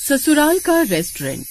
ससुराल का रेस्टोरेंट।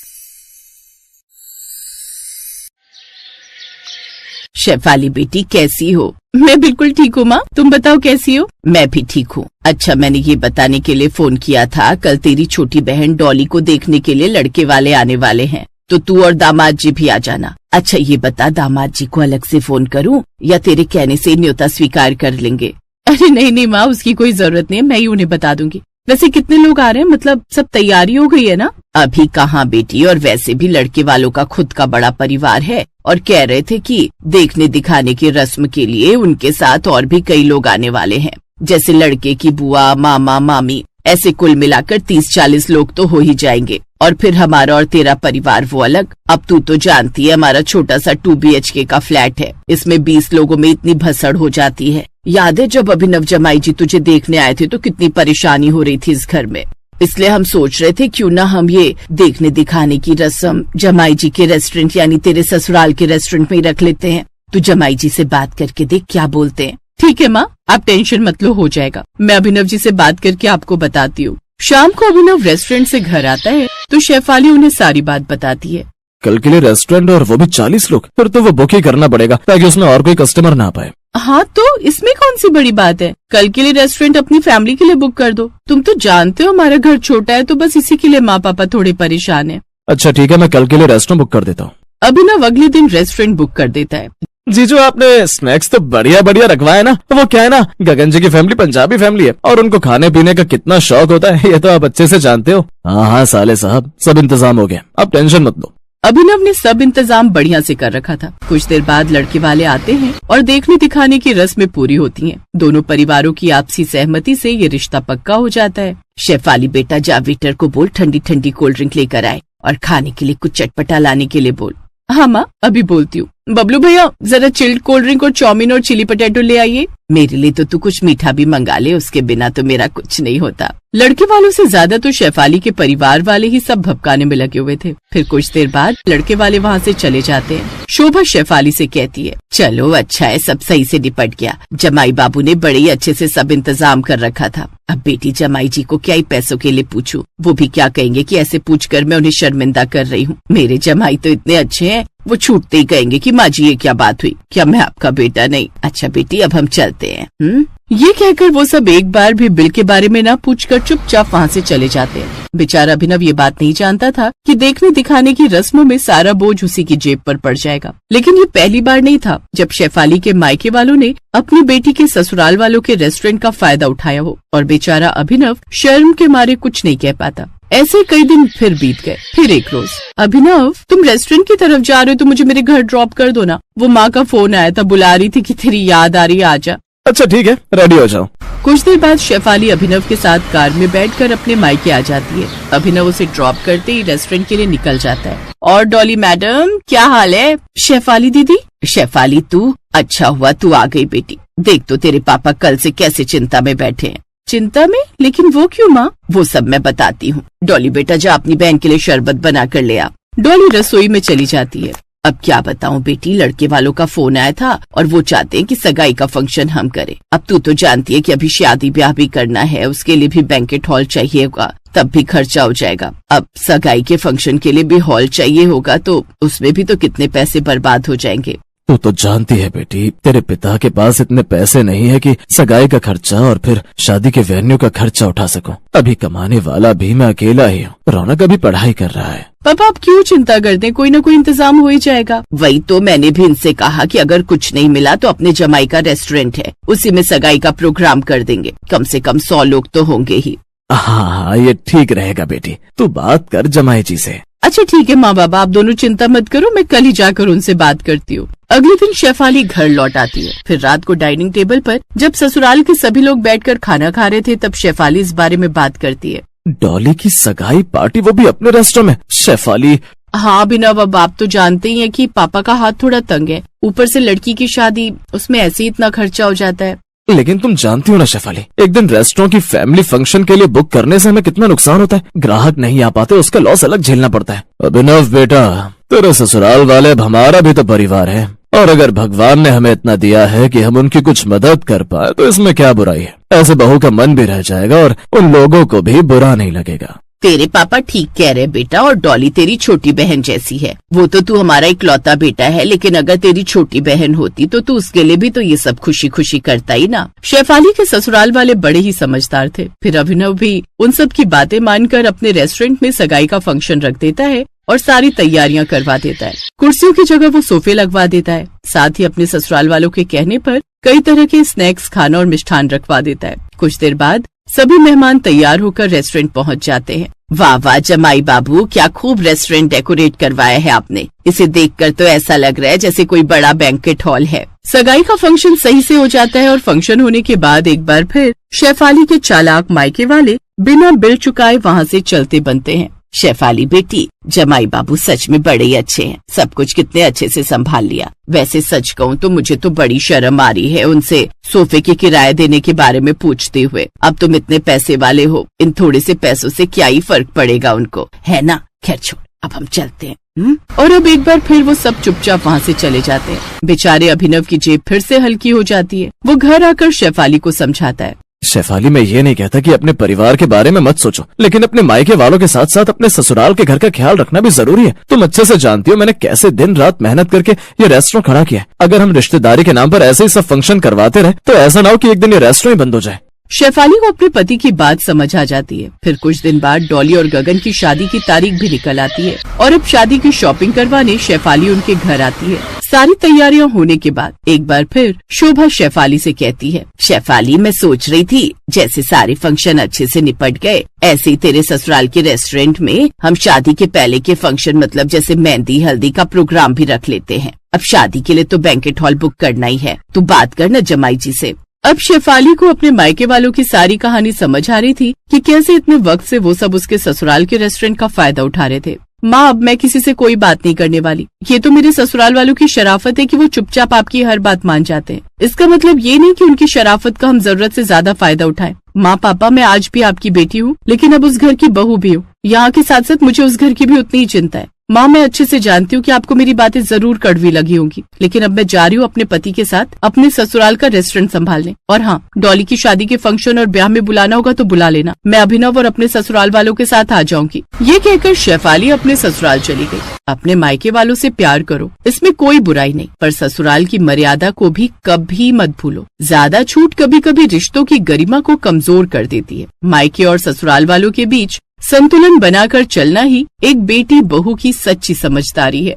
शेफाली बेटी कैसी हो? मैं बिल्कुल ठीक हूँ माँ, तुम बताओ कैसी हो? मैं भी ठीक हूँ। अच्छा, मैंने ये बताने के लिए फोन किया था, कल तेरी छोटी बहन डॉली को देखने के लिए लड़के वाले आने वाले हैं, तो तू और दामाद जी भी आ जाना। अच्छा ये बता, दामाद जी को अलग से फोन करूँ या तेरे कहने से न्योता स्वीकार कर लेंगे? अरे नहीं नहीं माँ, उसकी कोई जरूरत नहीं है, मैं ही उन्हें बता दूंगी। वैसे कितने लोग आ रहे हैं? मतलब सब तैयारी हो गई है ना? अभी कहाँ बेटी, और वैसे भी लड़के वालों का खुद का बड़ा परिवार है और कह रहे थे कि देखने दिखाने की रस्म के लिए उनके साथ और भी कई लोग आने वाले हैं, जैसे लड़के की बुआ, मामा, मामी, ऐसे कुल मिलाकर 30-40 लोग तो हो ही जाएंगे। और फिर हमारा और तेरा परिवार वो अलग। अब तू तो जानती है हमारा छोटा सा 2 BHK का फ्लैट है, इसमें 20 लोगों में इतनी भसड़ हो जाती है। याद है जब अभिनव जमाई जी तुझे देखने आए थे तो कितनी परेशानी हो रही थी इस घर में। इसलिए हम सोच रहे थे क्यों ना हम ये देखने दिखाने की रस्म जमाई जी के रेस्टोरेंट यानी तेरे ससुराल के रेस्टोरेंट में ही रख लेते हैं। तू जमाई जी से बात करके देख क्या बोलते हैं। ठीक है माँ, आप टेंशन मत लो, हो जाएगा। मैं अभिनव जी से बात करके आपको बताती हूँ। शाम को अभिनव रेस्टोरेंट से घर आता है तो शेफाली उन्हें सारी बात बताती है। कल के लिए रेस्टोरेंट और वो भी 40 लोग, फिर तो वो बुक ही करना पड़ेगा ताकि उसमें और कोई कस्टमर ना पाए। हाँ तो इसमें कौन सी बड़ी बात है, कल के लिए रेस्टोरेंट अपनी फैमिली के लिए बुक कर दो। तुम तो जानते हो हमारा घर छोटा है, तो बस इसी के लिए माँ पापा थोड़े परेशान है। अच्छा ठीक है, मैं कल के लिए रेस्टोरेंट बुक कर देता हूँ। अभिनव अगले दिन रेस्टोरेंट बुक कर देता है। जीजू आपने स्नैक्स तो बढ़िया बढ़िया रखवाया ना। वो क्या है ना, गगन जी की फैमिली पंजाबी फैमिली है और उनको खाने पीने का कितना शौक होता है ये तो आप अच्छे से जानते हो। हाँ हाँ साले साहब, सब इंतजाम हो गया, आप टेंशन मत लो। अभिनव ने सब इंतजाम बढ़िया से कर रखा था। कुछ देर बाद लड़के वाले आते हैं और देखने दिखाने की रस्में पूरी होती हैं। दोनों परिवारों की आपसी सहमति से ये रिश्ता पक्का हो जाता है। शेफाली बेटा जा वेटर को बोल ठंडी ठंडी कोल्ड ड्रिंक लेकर आए और खाने के लिए कुछ चटपटा लाने के लिए बोल। हाँ माँ, अभी बोलती हूँ। बबलू भैया जरा चिल्ड कोल्ड ड्रिंक और चाउमीन और चिली पोटैटो ले आइए। मेरे लिए तो तू कुछ मीठा भी मंगा ले, उसके बिना तो मेरा कुछ नहीं होता। लड़के वालों से ज्यादा तो शेफाली के परिवार वाले ही सब भपकाने में लगे हुए थे। फिर कुछ देर बाद लड़के वाले वहाँ से चले जाते हैं। शोभा शेफाली से कहती है, चलो अच्छा है, सब सही से निपट गया। जमाई बाबू ने बड़े ही अच्छे से सब इंतजाम कर रखा था। अब बेटी जमाई जी को क्या ही पैसों के लिए पूछूं, वो भी क्या कहेंगे कि ऐसे पूछकर मैं उन्हें शर्मिंदा कर रही हूँ। मेरे जमाई तो इतने अच्छे हैं, वो छूटते ही कहेंगे कि माँ जी ये क्या बात हुई, क्या मैं आपका बेटा नहीं? अच्छा बेटी अब हम चलते हैं। ये कहकर वो सब एक बार भी बिल के बारे में ना पूछकर चुपचाप वहाँ से चले जाते हैं। बेचारा अभिनव ये बात नहीं जानता था कि देखने दिखाने की रस्मों में सारा बोझ उसी की जेब पर पड़ जाएगा। लेकिन ये पहली बार नहीं था जब शेफाली के मायके वालों ने अपनी बेटी के ससुराल वालों के रेस्टोरेंट का फायदा उठाया हो और बेचारा अभिनव शर्म के मारे कुछ नहीं कह पाता। ऐसे कई दिन फिर बीत गए। फिर एक रोज, अभिनव तुम रेस्टोरेंट की तरफ जा रहे हो तो मुझे मेरे घर ड्रॉप कर दो ना, वो माँ का फोन आया था, बुला रही थी कि तेरी याद आ रही है, आजा। अच्छा ठीक है, रेडी हो जाओ। कुछ देर बाद शेफाली अभिनव के साथ कार में बैठकर अपने मायके आ जाती है। अभिनव उसे ड्रॉप करते ही रेस्टोरेंट के लिए निकल जाता है। और डॉली मैडम क्या हाल है? शेफाली दीदी। शेफाली तू, अच्छा हुआ तू आ गई बेटी। देख तो तेरे पापा कल से कैसे चिंता में बैठे हैं। चिंता में? लेकिन वो क्यों माँ? वो सब मैं बताती हूँ। डॉली बेटा जा अपनी बहन के लिए शरबत बना कर ले आ। डॉली रसोई में चली जाती है। अब क्या बताऊं बेटी, लड़के वालों का फोन आया था और वो चाहते हैं कि सगाई का फंक्शन हम करें। अब तू तो जानती है कि अभी शादी ब्याह भी करना है, उसके लिए भी बैंकेट हॉल चाहिए होगा, तब भी खर्चा हो जाएगा। अब सगाई के फंक्शन के लिए भी हॉल चाहिए होगा, तो उसमें भी तो कितने पैसे बर्बाद हो जाएंगे। तू तो जानती है बेटी, तेरे पिता के पास इतने पैसे नहीं है कि सगाई का खर्चा और फिर शादी के वेन्यू का खर्चा उठा सकूं। अभी कमाने वाला भी मैं अकेला ही हूँ। रौनक अभी पढ़ाई कर रहा है। पापा आप क्यों चिंता करते हैं, कोई ना कोई इंतजाम हो ही जाएगा। वही तो मैंने भी इनसे कहा कि अगर कुछ नहीं मिला तो अपने जमाई का रेस्टोरेंट है, उसी में सगाई का प्रोग्राम कर देंगे। कम से कम 100 लोग तो होंगे ही। हाँ ये ठीक रहेगा बेटी, तू बात कर जमाई जी से। अच्छा ठीक है माँ बाबा, आप दोनों चिंता मत करो, मैं कल ही जाकर उनसे बात करती हूँ। अगले दिन शेफाली घर लौट आती है। फिर रात को डाइनिंग टेबल पर जब ससुराल के सभी लोग बैठकर खाना खा रहे थे तब शेफाली इस बारे में बात करती है। डॉली की सगाई पार्टी, वो भी अपने रेस्टोरेंट में? शेफाली हाँ अभिनव, अब आप तो जानते ही हैं कि पापा का हाथ थोड़ा तंग है, ऊपर से लड़की की शादी, उसमें ऐसे ही इतना खर्चा हो जाता है। लेकिन तुम जानती हो ना शेफाली, एक दिन रेस्टोरेंट की फैमिली फंक्शन के लिए बुक करने से हमें कितना नुकसान होता है। ग्राहक नहीं आ पाते, उसका लॉस अलग झेलना पड़ता है। अभिनव बेटा, तेरे ससुराल वाले अब हमारा भी तो परिवार है, और अगर भगवान ने हमें इतना दिया है कि हम उनकी कुछ मदद कर पाए तो इसमें क्या बुराई है। ऐसे बहू का मन भी रह जाएगा और उन लोगों को भी बुरा नहीं लगेगा। तेरे पापा ठीक कह रहे बेटा, और डॉली तेरी छोटी बहन जैसी है। वो तो तू हमारा इकलौता बेटा है, लेकिन अगर तेरी छोटी बहन होती तो तू उसके लिए भी तो ये सब खुशी खुशी करता ही ना। शेफाली के ससुराल वाले बड़े ही समझदार थे। फिर अभिनव भी उन सब की बातें मानकर अपने रेस्टोरेंट में सगाई का फंक्शन रख देता है और सारी तैयारियां करवा देता है। कुर्सियों की जगह वो सोफे लगवा देता है। साथ ही अपने ससुराल वालों के कहने पर कई तरह के स्नैक्स, खाना और मिष्ठान रखवा देता है। कुछ देर बाद सभी मेहमान तैयार होकर रेस्टोरेंट पहुंच जाते हैं। वाह वाह जमाई बाबू, क्या खूब रेस्टोरेंट डेकोरेट करवाया है आपने। इसे देखकर तो ऐसा लग रहा है जैसे कोई बड़ा बैंकेट हॉल है। सगाई का फंक्शन सही से हो जाता है और फंक्शन होने के बाद एक बार फिर शेफाली के चालाक मायके वाले बिना बिल चुकाए वहाँ से चलते बनते हैं। शेफाली बेटी, जमाई बाबू सच में बड़े ही अच्छे हैं, सब कुछ कितने अच्छे से संभाल लिया। वैसे सच कहूँ तो मुझे तो बड़ी शर्म आ रही है उनसे सोफे की किराया देने के बारे में पूछते हुए। अब तुम इतने पैसे वाले हो, इन थोड़े से पैसों से क्या ही फर्क पड़ेगा उनको, है ना। खैर छोड़, अब हम चलते हैं। और अब एक बार फिर वो सब चुपचाप वहाँ से चले जाते हैं। बेचारे अभिनव की जेब फिर से हल्की हो जाती है। वो घर आकर शेफाली को समझाता है। शेफाली, मैं ये नहीं कहता कि अपने परिवार के बारे में मत सोचो, लेकिन अपने मायके वालों के साथ साथ अपने ससुराल के घर का ख्याल रखना भी जरूरी है। तुम अच्छे से जानती हो मैंने कैसे दिन रात मेहनत करके ये रेस्टोरेंट खड़ा किया है। अगर हम रिश्तेदारी के नाम पर ऐसे ही सब फंक्शन करवाते रहे तो ऐसा ना हो कि एक दिन ये रेस्टोरेंट बंद हो जाए। शेफाली को अपने पति की बात समझ आ जाती है। फिर कुछ दिन बाद डॉली और गगन की शादी की तारीख भी निकल आती है और अब शादी की शॉपिंग करवाने शेफाली उनके घर आती है। सारी तैयारियां होने के बाद एक बार फिर शोभा शेफाली से कहती है, शेफाली मैं सोच रही थी जैसे सारे फंक्शन अच्छे से निपट गए, ऐसे ही तेरे ससुराल के रेस्टोरेंट में हम शादी के पहले के फंक्शन मतलब जैसे मेहंदी हल्दी का प्रोग्राम भी रख लेते हैं। अब शादी के लिए तो बैंकेट हॉल बुक करना ही है, तू बात करना जमाई जी से। अब शेफाली को अपने मायके वालों की सारी कहानी समझ आ रही थी कि कैसे इतने वक्त से वो सब उसके ससुराल के रेस्टोरेंट का फायदा उठा रहे थे। माँ, अब मैं किसी से कोई बात नहीं करने वाली। ये तो मेरे ससुराल वालों की शराफत है कि वो चुपचाप आपकी हर बात मान जाते हैं। इसका मतलब ये नहीं कि उनकी शराफत का हम जरूरत से ज्यादा फायदा उठाएं। माँ पापा, मैं आज भी आपकी बेटी हूँ, लेकिन अब उस घर की बहू भी हूँ। यहाँ के साथ साथ मुझे उस घर की भी उतनी ही चिंता है। माँ, मैं अच्छे से जानती हूँ कि आपको मेरी बातें जरूर कड़वी लगी होंगी, लेकिन अब मैं जा रही हूँ अपने पति के साथ अपने ससुराल का रेस्टोरेंट संभालने। और हाँ, डॉली की शादी के फंक्शन और ब्याह में बुलाना होगा तो बुला लेना। मैं अभिनव और अपने ससुराल वालों के साथ आ जाऊंगी। ये कहकर शेफाली अपने ससुराल चली गई। अपने मायके वालों से प्यार करो, इसमें कोई बुराई नहीं, पर ससुराल की मर्यादा को भी कभी मत भूलो। ज्यादा छूट कभी कभी रिश्तों की गरिमा को कमजोर कर देती है। मायके और ससुराल वालों के बीच संतुलन बनाकर चलना ही एक बेटी बहू की सच्ची समझदारी है।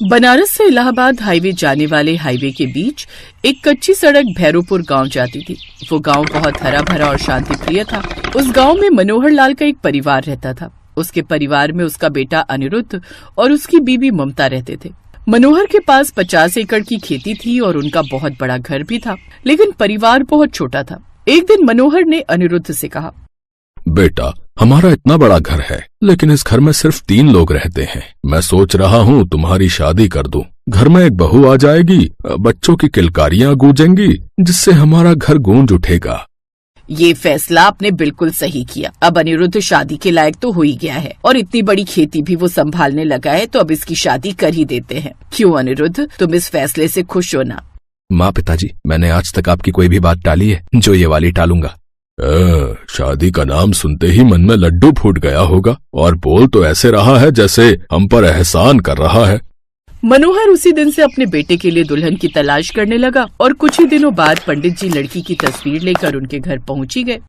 बनारस से इलाहाबाद हाईवे जाने वाले हाईवे के बीच एक कच्ची सड़क भैरोपुर गांव जाती थी। वो गांव बहुत हरा भरा और शांति प्रिय था। उस गांव में मनोहर लाल का एक परिवार रहता था। उसके परिवार में उसका बेटा अनिरुद्ध और उसकी बीवी ममता रहते थे। मनोहर के पास 50 एकड़ की खेती थी और उनका बहुत बड़ा घर भी था, लेकिन परिवार बहुत छोटा था। एक दिन मनोहर ने अनिरुद्ध से कहा, बेटा, हमारा इतना बड़ा घर है, लेकिन इस घर में सिर्फ 3 लोग रहते हैं। मैं सोच रहा हूँ तुम्हारी शादी कर दूं। घर में एक बहू आ जाएगी, बच्चों की किलकारियां गूंजेंगी, जिससे हमारा घर गूंज उठेगा। ये फैसला आपने बिल्कुल सही किया। अब अनिरुद्ध शादी के लायक तो हो ही गया है और इतनी बड़ी खेती भी वो संभालने लगा है, तो अब इसकी शादी कर ही देते हैं। क्यों अनिरुद्ध, तुम इस फैसले से खुश हो ना? माँ, पिताजी, मैंने आज तक आपकी कोई भी बात टाली है जो ये वाली टालूंगा। शादी का नाम सुनते ही मन में लड्डू फूट गया होगा, और बोल तो ऐसे रहा है जैसे हम पर एहसान कर रहा है। मनोहर उसी दिन से अपने बेटे के लिए दुल्हन की तलाश करने लगा और कुछ ही दिनों बाद पंडित जी लड़की की तस्वीर लेकर उनके घर पहुंच ही गए।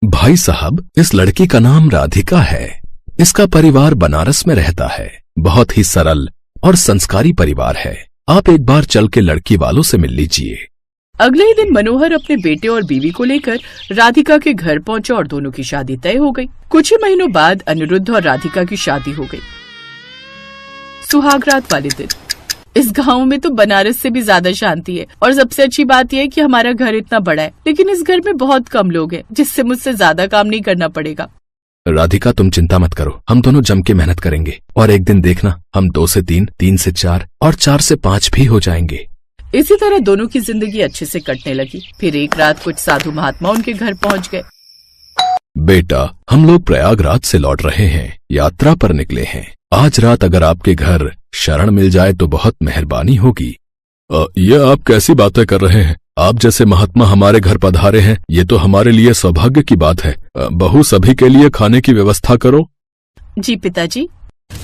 भाई साहब, इस लड़की का नाम राधिका है। इसका परिवार बनारस में रहता है। बहुत ही सरल और संस्कारी परिवार है। आप एक बार चल के लड़की वालों से मिल लीजिए। अगले ही दिन मनोहर अपने बेटे और बीवी को लेकर राधिका के घर पहुंचा और दोनों की शादी तय हो गई। कुछ ही महीनों बाद अनिरुद्ध और राधिका की शादी हो गई। सुहागरात वाले दिन इस गांव में तो बनारस से भी ज्यादा शांति है, और सबसे अच्छी बात यह है कि हमारा घर इतना बड़ा है, लेकिन इस घर में बहुत कम लोग हैं, जिससे मुझसे ज्यादा काम नहीं करना पड़ेगा। राधिका, तुम चिंता मत करो, हम दोनों जम के मेहनत करेंगे, और एक दिन देखना हम 2 से 3, 3 से 4 और 4 से 5 भी हो जाएंगे। इसी तरह दोनों की जिंदगी अच्छे से कटने लगी। फिर एक रात कुछ साधु महात्मा उनके घर पहुंच गए। बेटा, हम लोग प्रयागराज से लौट रहे हैं, यात्रा पर निकले हैं। आज रात अगर आपके घर शरण मिल जाए तो बहुत मेहरबानी होगी। ये आप कैसी बातें कर रहे हैं? आप जैसे महात्मा हमारे घर पधारे हैं, ये तो हमारे लिए सौभाग्य की बात है। बहू, सभी के लिए खाने की व्यवस्था करो। जी पिताजी।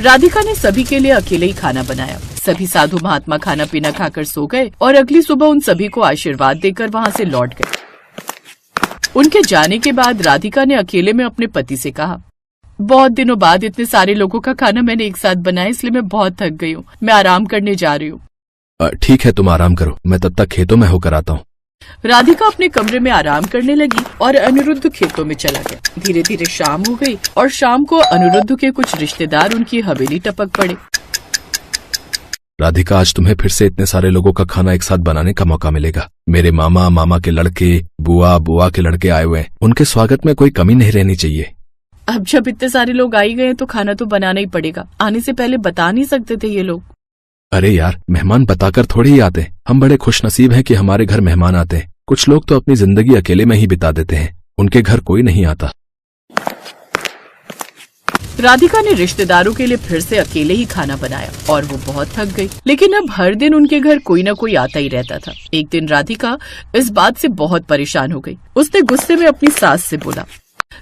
राधिका ने सभी के लिए अकेले ही खाना बनाया। सभी साधु महात्मा खाना पीना खाकर सो गए और अगली सुबह उन सभी को आशीर्वाद देकर वहाँ से लौट गए। उनके जाने के बाद राधिका ने अकेले में अपने पति से कहा, बहुत दिनों बाद इतने सारे लोगों का खाना मैंने एक साथ बनाया, इसलिए मैं बहुत थक गई हूँ। मैं आराम करने जा रही हूँ। ठीक है, तुम आराम करो, मैं तब तक खेतों में होकर आता हूँ। राधिका अपने कमरे में आराम करने लगी और अनिरुद्ध खेतों में चला गया। धीरे धीरे शाम हो गई और शाम को अनिरुद्ध के कुछ रिश्तेदार उनकी हवेली टपक पड़े। राधिका, आज तुम्हें फिर से इतने सारे लोगों का खाना एक साथ बनाने का मौका मिलेगा। मेरे मामा, मामा के लड़के, बुआ, बुआ के लड़के आए हुए हैं। उनके स्वागत में कोई कमी नहीं रहनी चाहिए। अब जब इतने सारे लोग आ ही गए तो खाना तो बनाना ही पड़ेगा। आने से पहले बता नहीं सकते थे ये लोग? अरे यार, मेहमान बताकर थोड़ी ही आते। हम बड़े खुशनसीब हैं कि हमारे घर मेहमान आते हैं। कुछ लोग तो अपनी जिंदगी अकेले में ही बिता देते हैं, उनके घर कोई नहीं आता। राधिका ने रिश्तेदारों के लिए फिर से अकेले ही खाना बनाया और वो बहुत थक गई। लेकिन अब हर दिन उनके घर कोई न कोई आता ही रहता था। एक दिन राधिका इस बात से बहुत परेशान हो गई। उसने गुस्से में अपनी सास से बोला,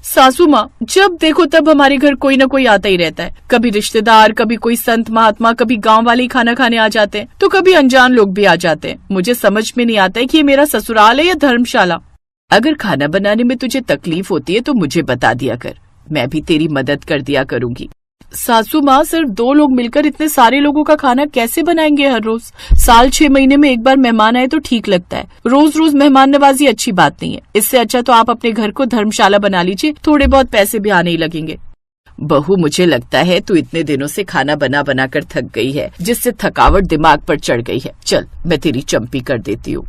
सासू माँ, जब देखो तब हमारे घर कोई न कोई आता ही रहता है। कभी रिश्तेदार, कभी कोई संत महात्मा, कभी गांव वाले ही खाना खाने आ जाते हैं, तो कभी अनजान लोग भी आ जाते हैं। मुझे समझ में नहीं आता है कि ये मेरा ससुराल है या धर्मशाला। अगर खाना बनाने में तुझे तकलीफ होती है तो मुझे बता दिया कर, मैं भी तेरी मदद कर दिया करूंगी। सासू माँ, सिर्फ 2 लोग मिलकर इतने सारे लोगों का खाना कैसे बनाएंगे हर रोज? साल 6 महीने में एक बार मेहमान आए तो ठीक लगता है। रोज रोज मेहमान नवाजी अच्छी बात नहीं है। इससे अच्छा तो आप अपने घर को धर्मशाला बना लीजिए, थोड़े बहुत पैसे भी आने ही लगेंगे। बहू, मुझे लगता है तू इतने दिनों से खाना बना बना कर थक गई है, जिससे थकावट दिमाग पर चढ़ गई है। चल, मैं तेरी चंपी कर देती हूँ।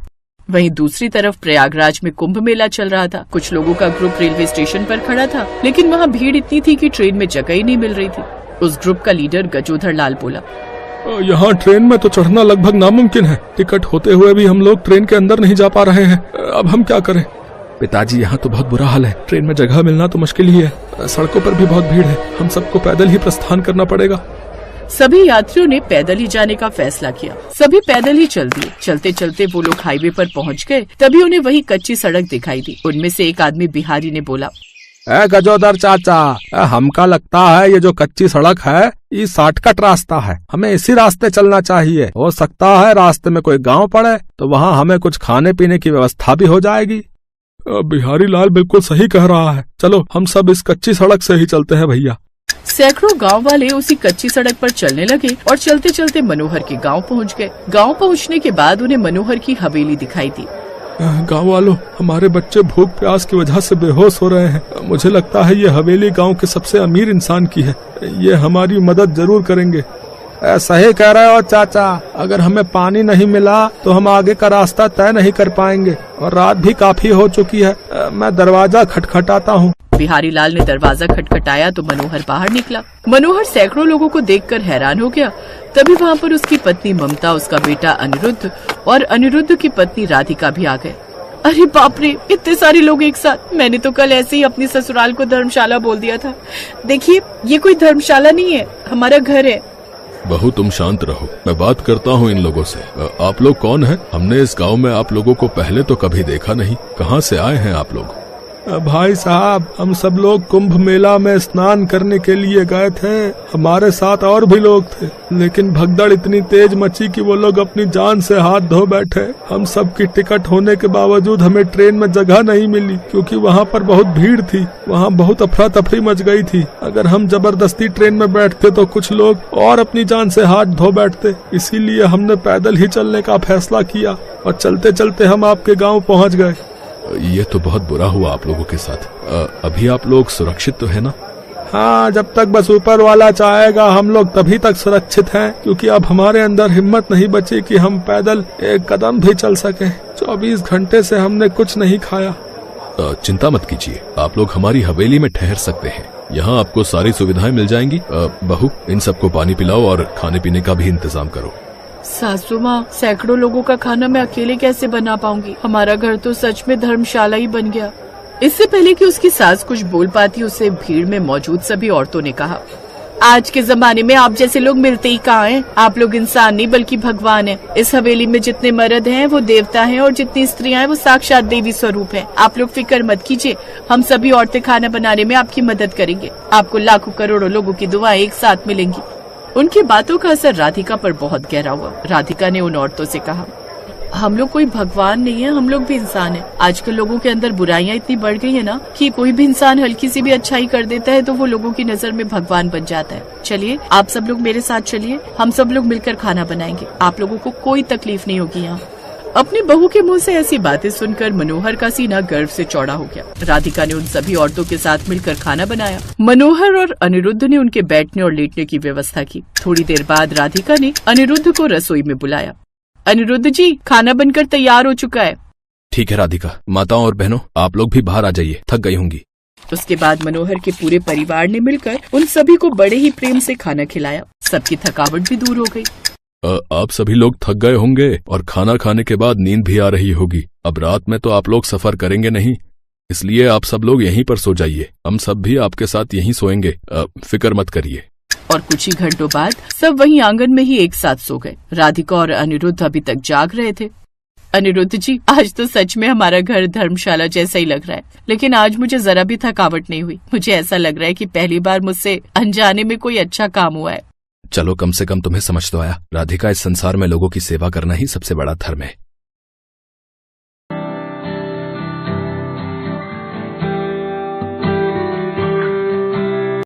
वहीं दूसरी तरफ प्रयागराज में कुंभ मेला चल रहा था। कुछ लोगों का ग्रुप रेलवे स्टेशन पर खड़ा था, लेकिन वहाँ भीड़ इतनी थी कि ट्रेन में जगह ही नहीं मिल रही थी। उस ग्रुप का लीडर गजोधर लाल बोला, यहाँ ट्रेन में तो चढ़ना लगभग नामुमकिन है। टिकट होते हुए भी हम लोग ट्रेन के अंदर नहीं जा पा रहे हैं। अब हम क्या करें? पिताजी, यहाँ तो बहुत बुरा हाल है। ट्रेन में जगह मिलना तो मुश्किल ही है। सड़कों पर भी बहुत भीड़ है। हम सबको पैदल ही प्रस्थान करना पड़ेगा। सभी यात्रियों ने पैदल ही जाने का फैसला किया। सभी पैदल ही चल दिए। चलते चलते वो लोग हाईवे पर पहुँच गए। तभी उन्हें वही कच्ची सड़क दिखाई दी। उनमें से एक आदमी बिहारी ने बोला, गजोदर चाचा, हमका लगता है ये जो कच्ची सड़क है ये शॉर्टकट रास्ता है। हमें इसी रास्ते चलना चाहिए। हो सकता है रास्ते में कोई गांव पड़े तो वहाँ हमें कुछ खाने पीने की व्यवस्था भी हो जाएगी। बिहारी लाल बिल्कुल सही कह रहा है। चलो, हम सब इस कच्ची सड़क से ही चलते हैं भैया। सैकड़ों गांव वाले उसी कच्ची सड़क पर चलने लगे और चलते चलते मनोहर के गांव पहुंच गए। गांव पहुंचने के बाद उन्हें मनोहर की हवेली दिखाई दी। गांव वालों, हमारे बच्चे भूख प्यास की वजह से बेहोश हो रहे हैं। मुझे लगता है ये हवेली गांव के सबसे अमीर इंसान की है। ये हमारी मदद जरूर करेंगे। सही कह रहे हो चाचा। अगर हमें पानी नहीं मिला तो हम आगे का रास्ता तय नहीं कर पाएंगे और रात भी काफी हो चुकी है। मैं दरवाजा खटखटाता हूँ। बिहारी लाल ने दरवाजा खटखटाया तो मनोहर बाहर निकला। मनोहर सैकड़ों लोगों को देखकर हैरान हो गया। तभी वहाँ पर उसकी पत्नी ममता, उसका बेटा अनिरुद्ध और अनिरुद्ध की पत्नी राधिका भी आ गए। अरे बाप रे, इतने सारे लोग एक साथ! मैंने तो कल ऐसे ही अपनी ससुराल को धर्मशाला बोल दिया था। देखिए, ये कोई धर्मशाला नहीं है, हमारा घर है। बहू, तुम शांत रहो, मैं बात करता हूँ इन लोगों से। आप लोग कौन हैं? हमने इस गांव में आप लोगों को पहले तो कभी देखा नहीं। कहाँ से आए हैं आप लोग? भाई साहब, हम सब लोग कुंभ मेला में स्नान करने के लिए गए थे। हमारे साथ और भी लोग थे, लेकिन भगदड़ इतनी तेज मची कि वो लोग अपनी जान से हाथ धो बैठे। हम सब की टिकट होने के बावजूद हमें ट्रेन में जगह नहीं मिली, क्योंकि वहाँ पर बहुत भीड़ थी। वहाँ बहुत अफरा तफरी मच गई थी। अगर हम जबरदस्ती ट्रेन में बैठते तो कुछ लोग और अपनी जान से हाथ धो बैठते। इसीलिए हमने पैदल ही चलने का फैसला किया और चलते चलते हम आपके गाँव पहुँच गए। ये तो बहुत बुरा हुआ आप लोगों के साथ। अभी आप लोग सुरक्षित तो है ना? हाँ, जब तक बस ऊपर वाला चाहेगा हम लोग तभी तक सुरक्षित हैं, क्योंकि अब हमारे अंदर हिम्मत नहीं बची कि हम पैदल एक कदम भी चल सके। 24 घंटे से हमने कुछ नहीं खाया। चिंता मत कीजिए, आप लोग हमारी हवेली में ठहर सकते हैं। यहाँ आपको सारी सुविधाएं मिल जाएंगी। बहू, इन सबको पानी पिलाओ और खाने पीने का भी इंतजाम करो। सासू माँ, सैकड़ों लोगों का खाना मैं अकेले कैसे बना पाऊंगी? हमारा घर तो सच में धर्मशाला ही बन गया। इससे पहले कि उसकी सास कुछ बोल पाती, उसे भीड़ में मौजूद सभी औरतों ने कहा, आज के जमाने में आप जैसे लोग मिलते ही कहाँ हैं? आप लोग इंसान नहीं बल्कि भगवान हैं। इस हवेली में जितने मर्द हैं वो देवता हैं और जितनी स्त्रियां हैं वो साक्षात देवी स्वरूप हैं। आप लोग फिक्र मत कीजिए, हम सभी औरतें खाना बनाने में आपकी मदद करेंगे। आपको लाखों करोड़ों लोगों की दुआएं एक साथ मिलेंगी। उनकी बातों का असर राधिका पर बहुत गहरा हुआ। राधिका ने उन औरतों से कहा, हम लोग कोई भगवान नहीं है, हम लोग भी इंसान हैं। आजकल लोगों के अंदर बुराइयां इतनी बढ़ गई है ना कि कोई भी इंसान हल्की सी भी अच्छाई कर देता है तो वो लोगों की नजर में भगवान बन जाता है। चलिए आप सब लोग मेरे साथ चलिए, हम सब लोग मिलकर खाना बनाएंगे। आप लोगों को कोई तकलीफ नहीं होगी यहाँ। अपनी बहू के मुंह से ऐसी बातें सुनकर मनोहर का सीना गर्व से चौड़ा हो गया। राधिका ने उन सभी औरतों के साथ मिलकर खाना बनाया। मनोहर और अनिरुद्ध ने उनके बैठने और लेटने की व्यवस्था की। थोड़ी देर बाद राधिका ने अनिरुद्ध को रसोई में बुलाया। अनिरुद्ध जी, खाना बनकर तैयार हो चुका है। ठीक है राधिका, माताओं और बहनों आप लोग भी बाहर आ जाइए, थक गई होंगी। उसके बाद मनोहर के पूरे परिवार ने मिलकर उन सभी को बड़े ही प्रेम से खाना खिलाया। सबकी थकावट भी दूर हो गई। आप सभी लोग थक गए होंगे और खाना खाने के बाद नींद भी आ रही होगी। अब रात में तो आप लोग सफर करेंगे नहीं, इसलिए आप सब लोग यहीं पर सो जाइए। हम सब भी आपके साथ यहीं सोएंगे, फिक्र मत करिए। और कुछ ही घंटों बाद सब वहीं आंगन में ही एक साथ सो गए। राधिका और अनिरुद्ध अभी तक जाग रहे थे। अनिरुद्ध जी, आज तो सच में हमारा घर धर्मशाला जैसा ही लग रहा है, लेकिन आज मुझे जरा भी थकावट नहीं हुई। मुझे ऐसा लग रहा है कि पहली बार मुझसे अनजाने में कोई अच्छा काम हुआ है। चलो, कम से कम तुम्हें समझ तो आया। राधिका, इस संसार में लोगों की सेवा करना ही सबसे बड़ा धर्म है।